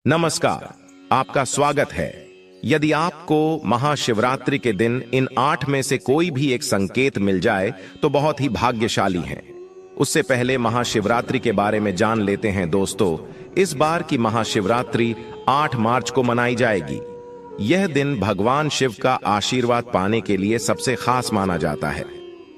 नमस्कार, आपका स्वागत है। यदि आपको महाशिवरात्रि के दिन इन 8 में से कोई भी एक संकेत मिल जाए तो बहुत ही भाग्यशाली हैं। उससे पहले महाशिवरात्रि के बारे में जान लेते हैं दोस्तों। इस बार की महाशिवरात्रि 8 मार्च को मनाई जाएगी। यह दिन भगवान शिव का आशीर्वाद पाने के लिए सबसे खास माना जाता है।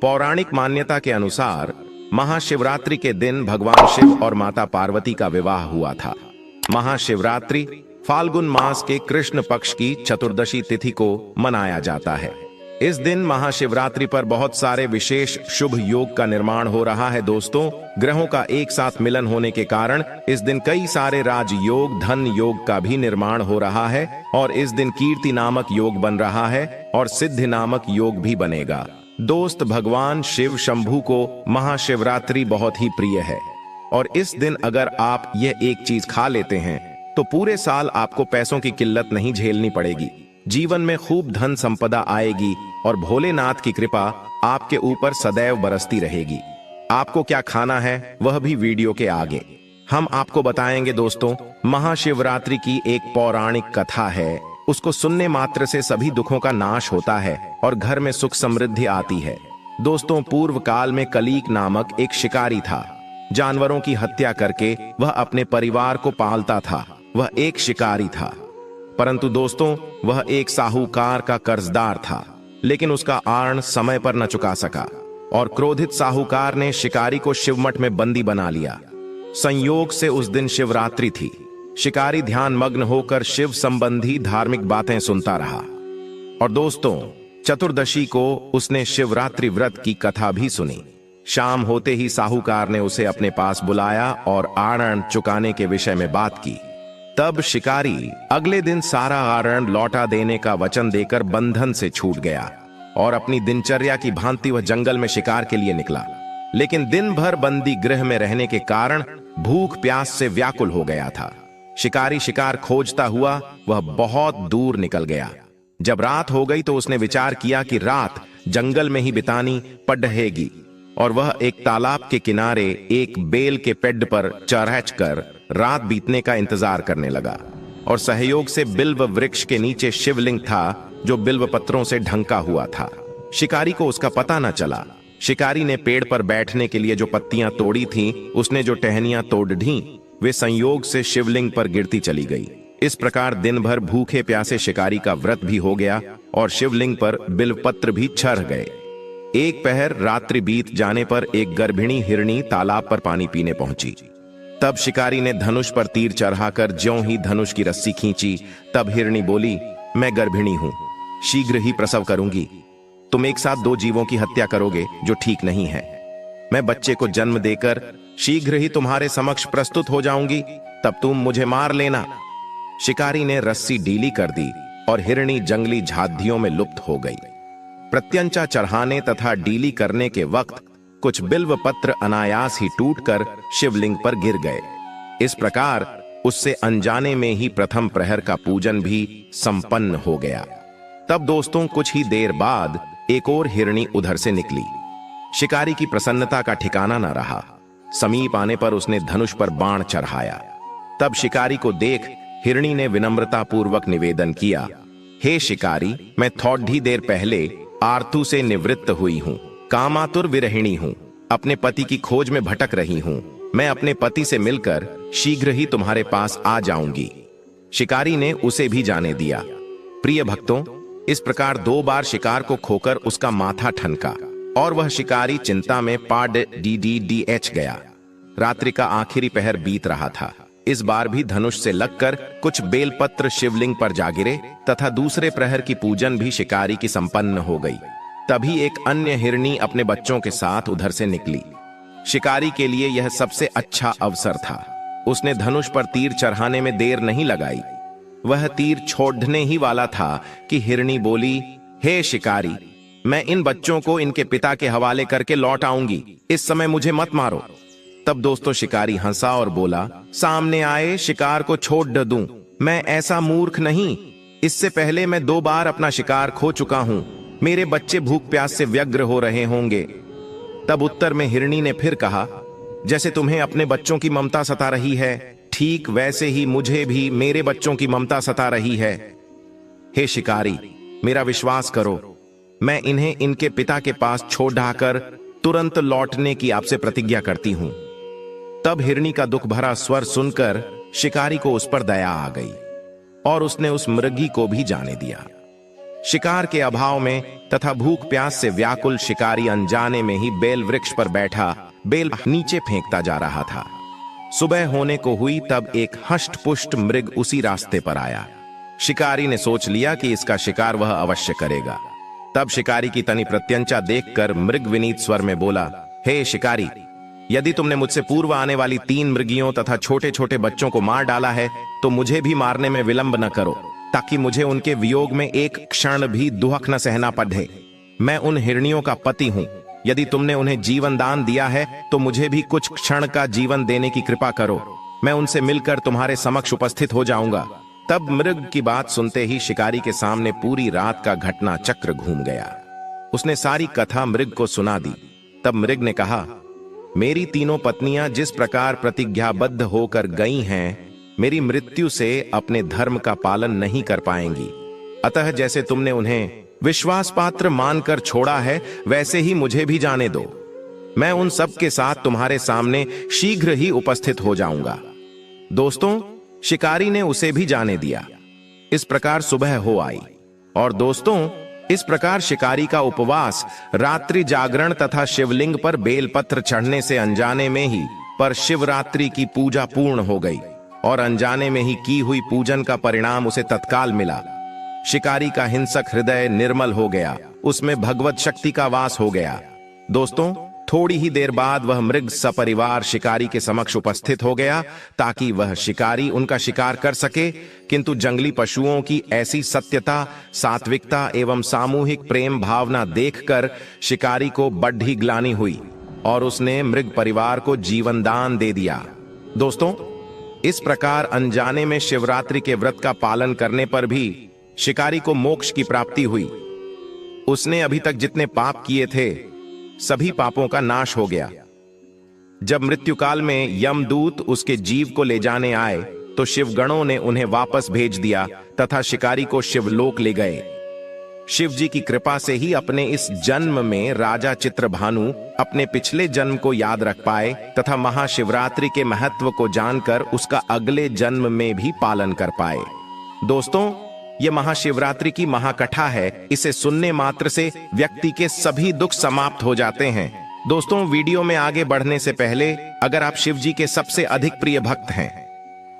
पौराणिक मान्यता के अनुसार महाशिवरात्रि के दिन भगवान शिव और माता पार्वती का विवाह हुआ था। महाशिवरात्रि फाल्गुन मास के कृष्ण पक्ष की चतुर्दशी तिथि को मनाया जाता है। इस दिन महाशिवरात्रि पर बहुत सारे विशेष शुभ योग का निर्माण हो रहा है दोस्तों। ग्रहों का एक साथ मिलन होने के कारण इस दिन कई सारे राजयोग, धन योग का भी निर्माण हो रहा है और इस दिन कीर्ति नामक योग बन रहा है और सिद्धि नामक योग भी बनेगा। दोस्त, भगवान शिव शंभू को महाशिवरात्रि बहुत ही प्रिय है और इस दिन अगर आप यह एक चीज खा लेते हैं तो पूरे साल आपको पैसों की किल्लत नहीं झेलनी पड़ेगी। जीवन में खूब धन संपदा आएगी और भोलेनाथ की कृपा आपके ऊपर सदैव बरसती रहेगी। आपको क्या खाना है वह भी वीडियो के आगे हम आपको बताएंगे दोस्तों। महाशिवरात्रि की एक पौराणिक कथा है, उसको सुनने मात्र से सभी दुखों का नाश होता है और घर में सुख समृद्धि आती है। दोस्तों, पूर्व काल में कलीक नामक एक शिकारी था। जानवरों की हत्या करके वह अपने परिवार को पालता था। वह एक शिकारी था, परंतु दोस्तों वह एक साहूकार का कर्जदार था, लेकिन उसका आर्ण समय पर न चुका सका और क्रोधित साहूकार ने शिकारी को शिवमठ में बंदी बना लिया। संयोग से उस दिन शिवरात्रि थी। शिकारी ध्यान मग्न होकर शिव संबंधी धार्मिक बातें सुनता रहा और दोस्तों चतुर्दशी को उसने शिवरात्रि व्रत की कथा भी सुनी। शाम होते ही साहूकार ने उसे अपने पास बुलाया और आरण चुकाने के विषय में बात की। तब शिकारी अगले दिन सारा आरण लौटा देने का वचन देकर बंधन से छूट गया और अपनी दिनचर्या की भांति वह जंगल में शिकार के लिए निकला। लेकिन दिन भर बंदी गृह में रहने के कारण भूख प्यास से व्याकुल हो गया था। शिकारी शिकार खोजता हुआ वह बहुत दूर निकल गया। जब रात हो गई तो उसने विचार किया कि रात जंगल में ही बितानी पड़ेगी और वह एक तालाब के किनारे एक बेल के पेड़ पर चढ़कर रात बीतने का इंतजार करने लगा। और सहयोग से बिल्व वृक्ष के नीचे शिवलिंग था जो बिल्व पत्रों से ढंका हुआ था। शिकारी को उसका पता न चला। शिकारी ने पेड़ पर बैठने के लिए जो पत्तियां तोड़ी थीं, उसने जो टहनियां तोड़ ढीं, वे संयोग से शिवलिंग पर गिरती चली गई। इस प्रकार दिन भर भूखे प्यासे शिकारी का व्रत भी हो गया और शिवलिंग पर बिल्वपत्र भी चढ़ गए। एक पहर रात्रि बीत जाने पर एक गर्भिणी हिरणी तालाब पर पानी पीने पहुंची। तब शिकारी ने धनुष पर तीर चढ़ाकर ज्यों ही धनुष की रस्सी खींची, तब हिरणी बोली, मैं गर्भिणी हूं, शीघ्र ही प्रसव करूंगी। तुम एक साथ 2 जीवों की हत्या करोगे जो ठीक नहीं है। मैं बच्चे को जन्म देकर शीघ्र ही तुम्हारे समक्ष प्रस्तुत हो जाऊंगी, तब तुम मुझे मार लेना। शिकारी ने रस्सी ढीली कर दी और हिरणी जंगली झाधियों में लुप्त हो गई। प्रत्यंचा चढ़ाने तथा डीली करने के वक्त कुछ बिल्व पत्र अनायास ही टूटकर शिवलिंग पर गिर गए। इस प्रकार उससे अनजाने में ही प्रथम प्रहर का पूजन भी संपन्न हो गया। तब दोस्तों कुछ ही देर बाद एक और हिरणी उधर से निकली। शिकारी की प्रसन्नता का ठिकाना न रहा। समीप आने पर उसने धनुष पर बाण चढ़ाया। तब शिकारी को देख हिरणी ने विनम्रता पूर्वक निवेदन किया, हे शिकारी, मैं थोड़ी देर पहले आरतू से निवृत्त हुई हूँ, कामातुर विरहिणी हूँ, अपने पति की खोज में भटक रही हूँ। मैं अपने पति से मिलकर शीघ्र ही तुम्हारे पास आ जाऊंगी। शिकारी ने उसे भी जाने दिया। प्रिय भक्तों, इस प्रकार 2 बार शिकार को खोकर उसका माथा ठनका और वह शिकारी चिंता में पाड DDDH गया। रात्रि का आखिरी पहर बीत रहा था। इस बार भी धनुष से लगकर कुछ बेलपत्र शिवलिंग पर जा गिरे तथा दूसरे प्रहर की पूजन भी शिकारी की संपन्न हो गई। तभी एक अन्य हिरणी अपने बच्चों के साथ उधर से निकली। शिकारी के लिए यह सबसे अच्छा अवसर था। उसने धनुष पर तीर चढ़ाने में देर नहीं लगाई। वह तीर छोड़ने ही वाला था कि हिरणी बोली, हे शिकारी, मैं इन बच्चों को इनके पिता के हवाले करके लौट आऊंगी, इस समय मुझे मत मारो। तब दोस्तों शिकारी हंसा और बोला, सामने आए शिकार को छोड़ दूं, मैं ऐसा मूर्ख नहीं। इससे पहले मैं 2 बार अपना शिकार खो चुका हूं। मेरे बच्चे भूख प्यास से व्यग्र हो रहे होंगे। तब उत्तर में हिरणी ने फिर कहा, जैसे तुम्हें अपने बच्चों की ममता सता रही है, ठीक वैसे ही मुझे भी मेरे बच्चों की ममता सता रही है। हे शिकारी, मेरा विश्वास करो, मैं इन्हें इनके पिता के पास छोड़ ढाकर तुरंत लौटने की आपसे प्रतिज्ञा करती हूं। तब हिरनी का दुख भरा स्वर सुनकर शिकारी को उस पर दया आ गई और उसने उस मृगी को भी जाने दिया। शिकार के अभाव में तथा भूख प्यास से व्याकुल शिकारी अनजाने में ही बेल वृक्ष पर बैठा बेल नीचे फेंकता जा रहा था। सुबह होने को हुई तब एक हष्ट पुष्ट मृग उसी रास्ते पर आया। शिकारी ने सोच लिया कि इसका शिकार वह अवश्य करेगा। तब शिकारी की तनी प्रत्यंचा देखकर मृग विनीत स्वर में बोला, हे शिकारी, यदि तुमने मुझसे पूर्व आने वाली 3 मृगियों तथा छोटे छोटे बच्चों को मार डाला है तो मुझे भी मारने में विलंब न करो, ताकि मुझे उनके वियोग में एक क्षण भी दुहक न सहना पड़े। मैं उन हिरनियों का पति हूं। यदि तुमने उन्हें जीवन दान दिया है तो मुझे भी कुछ क्षण का जीवन देने की कृपा करो। मैं उनसे मिलकर तुम्हारे समक्ष उपस्थित हो जाऊंगा। तब मृग की बात सुनते ही शिकारी के सामने पूरी रात का घटना चक्र घूम गया। उसने सारी कथा मृग को सुना दी। तब मृग ने कहा, मेरी तीनों पत्नियां जिस प्रकार प्रतिज्ञाबद्ध होकर गई हैं, मेरी मृत्यु से अपने धर्म का पालन नहीं कर पाएंगी। अतः जैसे तुमने उन्हें विश्वास पात्र मानकर छोड़ा है, वैसे ही मुझे भी जाने दो। मैं उन सब के साथ तुम्हारे सामने शीघ्र ही उपस्थित हो जाऊंगा। दोस्तों, शिकारी ने उसे भी जाने दिया। इस प्रकार सुबह हो आई और दोस्तों, इस प्रकार शिकारी का उपवास, रात्रि जागरण तथा शिवलिंग पर बेलपत्र चढ़ने से अनजाने में ही पर शिवरात्रि की पूजा पूर्ण हो गई और अनजाने में ही की हुई पूजन का परिणाम उसे तत्काल मिला। शिकारी का हिंसक हृदय निर्मल हो गया, उसमें भगवत शक्ति का वास हो गया। दोस्तों, थोड़ी ही देर बाद वह मृग सपरिवार शिकारी के समक्ष उपस्थित हो गया ताकि वह शिकारी उनका शिकार कर सके। किंतु जंगली पशुओं की ऐसी सत्यता, सात्विकता एवं सामूहिक प्रेम भावना देखकर शिकारी को बड़ी ग्लानि हुई और उसने मृग परिवार को जीवन दान दे दिया। दोस्तों, इस प्रकार अनजाने में शिवरात्रि के व्रत का पालन करने पर भी शिकारी को मोक्ष की प्राप्ति हुई। उसने अभी तक जितने पाप किए थे, सभी पापों का नाश हो गया। जब मृत्युकाल में यमदूत उसके जीव को ले जाने आए तो शिवगणों ने उन्हें वापस भेज दिया तथा शिकारी को शिवलोक ले गए। शिव जी की कृपा से ही अपने इस जन्म में राजा चित्रभानु अपने पिछले जन्म को याद रख पाए तथा महाशिवरात्रि के महत्व को जानकर उसका अगले जन्म में भी पालन कर पाए। दोस्तों, यह महाशिवरात्रि की महाकथा है। इसे सुनने मात्र से व्यक्ति के सभी दुख समाप्त हो जाते हैं। दोस्तों, वीडियो में आगे बढ़ने से पहले अगर आप शिव जी के सबसे अधिक प्रिय भक्त हैं,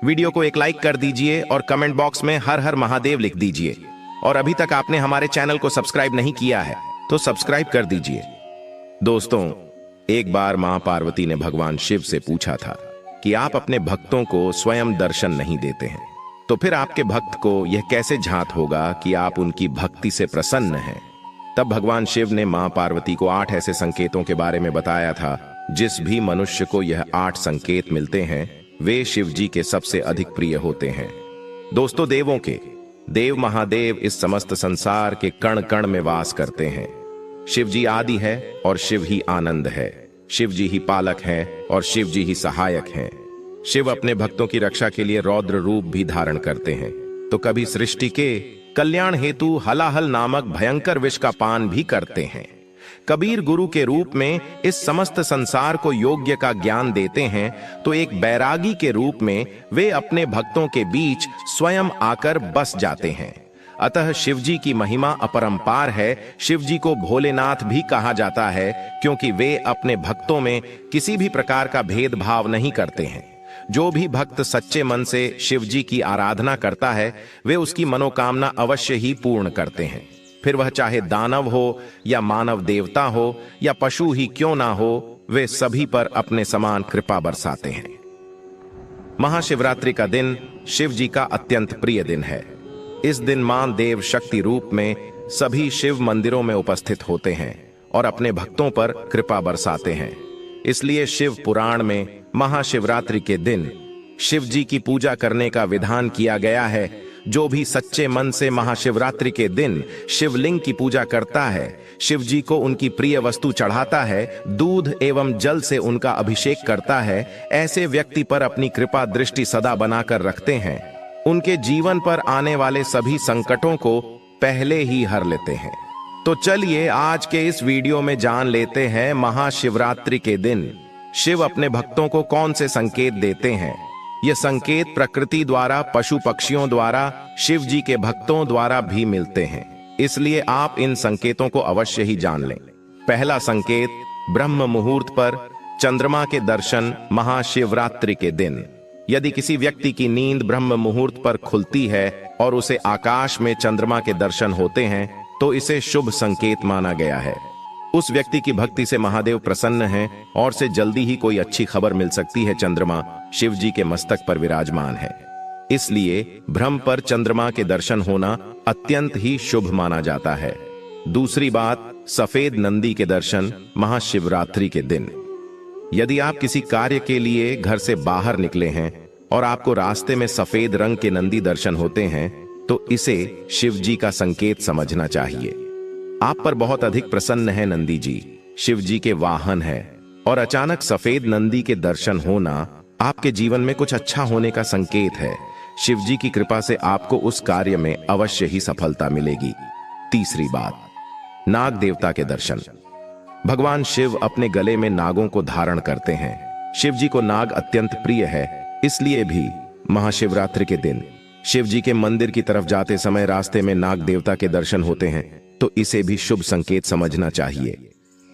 वीडियो को एक लाइक कर दीजिए और कमेंट बॉक्स में हर हर महादेव लिख दीजिए। और अभी तक आपने हमारे चैनल को सब्सक्राइब नहीं किया है तो सब्सक्राइब कर दीजिए। दोस्तों, एक बार मां पार्वती ने भगवान शिव से पूछा था कि आप अपने भक्तों को स्वयं दर्शन नहीं देते हैं, तो फिर आपके भक्त को यह कैसे झांत होगा कि आप उनकी भक्ति से प्रसन्न हैं। तब भगवान शिव ने मां पार्वती को 8 ऐसे संकेतों के बारे में बताया था। जिस भी मनुष्य को यह 8 संकेत मिलते हैं, वे शिव जी के सबसे अधिक प्रिय होते हैं। दोस्तों, देवों के देव महादेव इस समस्त संसार के कण कण में वास करते हैं। शिव जी आदि है और शिव ही आनंद है। शिव जी ही पालक हैं और शिव जी ही सहायक हैं। शिव अपने भक्तों की रक्षा के लिए रौद्र रूप भी धारण करते हैं, तो कभी सृष्टि के कल्याण हेतु हलाहल नामक भयंकर विष का पान भी करते हैं। कबीर गुरु के रूप में इस समस्त संसार को योग्य का ज्ञान देते हैं, तो एक बैरागी के रूप में वे अपने भक्तों के बीच स्वयं आकर बस जाते हैं। अतः शिवजी की महिमा अपरंपार है। शिवजी को भोलेनाथ भी कहा जाता है, क्योंकि वे अपने भक्तों में किसी भी प्रकार का भेदभाव नहीं करते हैं। जो भी भक्त सच्चे मन से शिवजी की आराधना करता है, वे उसकी मनोकामना अवश्य ही पूर्ण करते हैं। फिर वह चाहे दानव हो या मानव देवता हो या पशु ही क्यों ना हो, वे सभी पर अपने समान कृपा बरसाते हैं। महाशिवरात्रि का दिन शिव जी का अत्यंत प्रिय दिन है। इस दिन मां देव शक्ति रूप में सभी शिव मंदिरों में उपस्थित होते हैं और अपने भक्तों पर कृपा बरसाते हैं। इसलिए शिव पुराण में महाशिवरात्रि के दिन शिव जी की पूजा करने का विधान किया गया है। जो भी सच्चे मन से महाशिवरात्रि के दिन शिवलिंग की पूजा करता है, शिव जी को उनकी प्रिय वस्तु चढ़ाता है, दूध एवं जल से उनका अभिषेक करता है, ऐसे व्यक्ति पर अपनी कृपा दृष्टि सदा बनाकर रखते हैं। उनके जीवन पर आने वाले सभी संकटों को पहले ही हर लेते हैं। तो चलिए आज के इस वीडियो में जान लेते हैं महाशिवरात्रि के दिन शिव अपने भक्तों को कौन से संकेत देते हैं। ये संकेत प्रकृति द्वारा, पशु पक्षियों द्वारा, शिव जी के भक्तों द्वारा भी मिलते हैं, इसलिए आप इन संकेतों को अवश्य ही जान लें। पहला संकेत, ब्रह्म मुहूर्त पर चंद्रमा के दर्शन महाशिवरात्रि के दिन। यदि किसी व्यक्ति की नींद ब्रह्म मुहूर्त पर खुलती है और उसे आकाश में चंद्रमा के दर्शन होते हैं तो इसे शुभ संकेत माना गया है। उस व्यक्ति की भक्ति से महादेव प्रसन्न हैं और से जल्दी ही कोई अच्छी खबर मिल सकती है। चंद्रमा शिव जी के मस्तक पर विराजमान है, इसलिए ब्रह्म पर चंद्रमा के दर्शन होना अत्यंत ही शुभ माना जाता है। दूसरी बात, सफेद नंदी के दर्शन महाशिवरात्रि के दिन। यदि आप किसी कार्य के लिए घर से बाहर निकले हैं और आपको रास्ते में सफेद रंग के नंदी दर्शन होते हैं तो इसे शिव जी का संकेत समझना चाहिए। आप पर बहुत अधिक प्रसन्न है नंदी जी, शिव जी के वाहन है, और अचानक सफेद नंदी के दर्शन होना आपके जीवन में कुछ अच्छा होने का संकेत है। शिव जी की कृपा से आपको उस कार्य में अवश्य ही सफलता मिलेगी। तीसरी बात, नाग देवता के दर्शन। भगवान शिव अपने गले में नागों को धारण करते हैं। शिव जी को नाग अत्यंत प्रिय है, इसलिए भी महाशिवरात्रि के दिन शिव जी के मंदिर की तरफ जाते समय रास्ते में नाग देवता के दर्शन होते हैं तो इसे भी शुभ संकेत समझना चाहिए।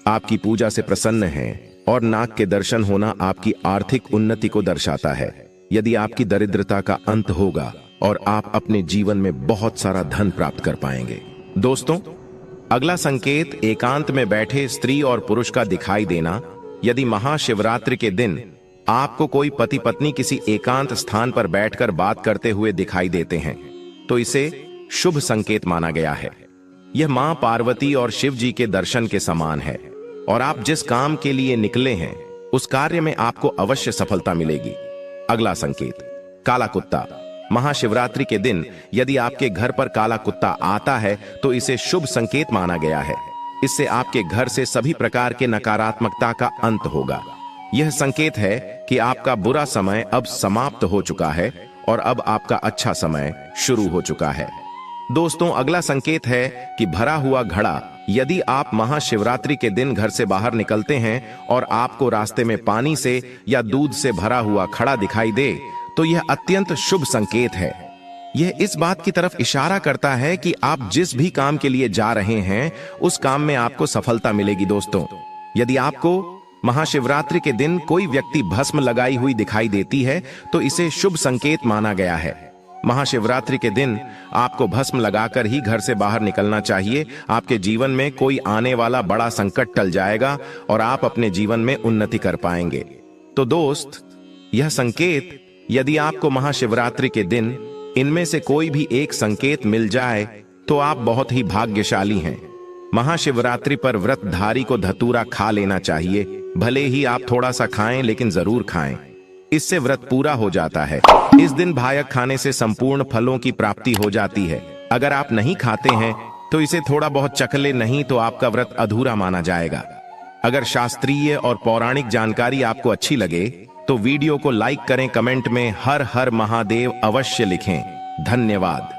आपकी पूजा से प्रसन्न हैं और नाग के दर्शन होना आपकी आर्थिक उन्नति को दर्शाता है। यदि आपकी दरिद्रता का अंत होगा और आप अपने जीवन में बहुत सारा धन प्राप्त कर पाएंगे। दोस्तों, अगला संकेत, एकांत में बैठे स्त्री और पुरुष का दिखाई देना। यदि महाशिवरात्रि के दिन आपको कोई पति पत्नी किसी एकांत स्थान पर बैठकर बात करते हुए दिखाई देते हैं तो इसे शुभ संकेत माना गया है। यह मां पार्वती और शिव जी के दर्शन के समान है और आप जिस काम के लिए निकले हैं उस कार्य में आपको अवश्य सफलता मिलेगी। अगला संकेत, काला कुत्ता। महाशिवरात्रि के दिन यदि आपके घर पर काला कुत्ता आता है तो इसे शुभ संकेत माना गया है। इससे आपके घर से सभी प्रकार के नकारात्मकता का अंत होगा। यह संकेत है कि आपका बुरा समय अब समाप्त हो चुका है और अब आपका अच्छा समय शुरू हो चुका है। दोस्तों, अगला संकेत है कि भरा हुआ घड़ा। यदि आप महाशिवरात्रि के दिन घर से बाहर निकलते हैं और आपको रास्ते में पानी से या दूध से भरा हुआ घड़ा दिखाई दे तो यह अत्यंत शुभ संकेत है। यह इस बात की तरफ इशारा करता है कि आप जिस भी काम के लिए जा रहे हैं उस काम में आपको सफलता मिलेगी। दोस्तों, यदि आपको महाशिवरात्रि के दिन कोई व्यक्ति भस्म लगाई हुई दिखाई देती है तो इसे शुभ संकेत माना गया है। महाशिवरात्रि के दिन आपको भस्म लगाकर ही घर से बाहर निकलना चाहिए। आपके जीवन में कोई आने वाला बड़ा संकट टल जाएगा और आप अपने जीवन में उन्नति कर पाएंगे। तो दोस्त, यह संकेत, यदि आपको महाशिवरात्रि के दिन इनमें से कोई भी एक संकेत मिल जाए तो आप बहुत ही भाग्यशाली हैं। महाशिवरात्रि पर व्रतधारी को धतूरा खा लेना चाहिए। भले ही आप थोड़ा सा खाएं लेकिन जरूर खाएं, इससे व्रत पूरा हो जाता है। इस दिन भायक खाने से संपूर्ण फलों की प्राप्ति हो जाती है। अगर आप नहीं खाते हैं तो इसे थोड़ा बहुत चख ले, नहीं तो आपका व्रत अधूरा माना जाएगा। अगर शास्त्रीय और पौराणिक जानकारी आपको अच्छी लगे तो वीडियो को लाइक करें, कमेंट में हर हर महादेव अवश्य लिखें। धन्यवाद।